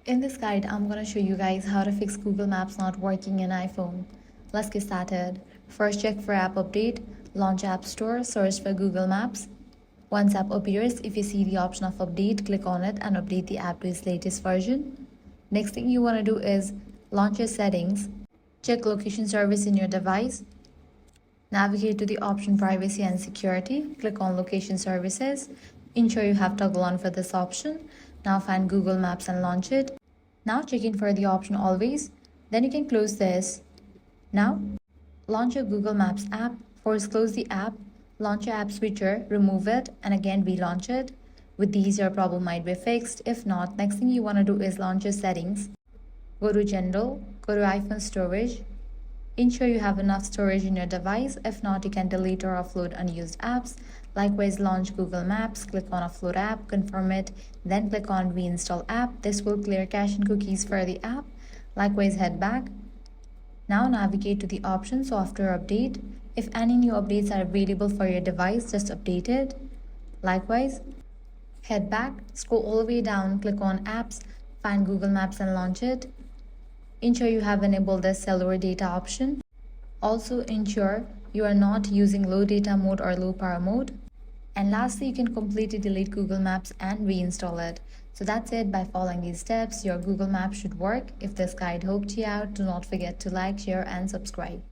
In this guide, I'm going to show you guys how to fix Google Maps not working in iPhone. Let's get started. First, check for app update, launch App Store, search for Google Maps. Once app appears, if you see the option of update, click on it and update the app to its latest version. Next thing you want to do is launch your settings, check location service in your device, navigate to the option privacy and security, click on location services, ensure you have toggle on for this option. Now find Google Maps and launch it. Now check in for the option always, then you can close this. Now launch your Google Maps app, force close the app, launch your app switcher, remove it and again relaunch it. With these your problem might be fixed. If not, next thing you want to do is launch your settings. Go to General, go to iPhone storage. Ensure you have enough storage in your device. If not, you can delete or offload unused apps. Likewise, launch Google Maps, click on Offload app, confirm it, then click on Reinstall app. This will clear cache and cookies for the app. Likewise, head back. Now navigate to the options Software Update. If any new updates are available for your device, just update it. Likewise, head back, scroll all the way down, click on Apps, find Google Maps and launch it. Ensure you have enabled the cellular data option. Also ensure you are not using low data mode or low power mode. And lastly, you can completely delete Google Maps and reinstall it. So that's it. By following these steps, your Google Maps should work. If this guide helped you out, do not forget to like, share and subscribe.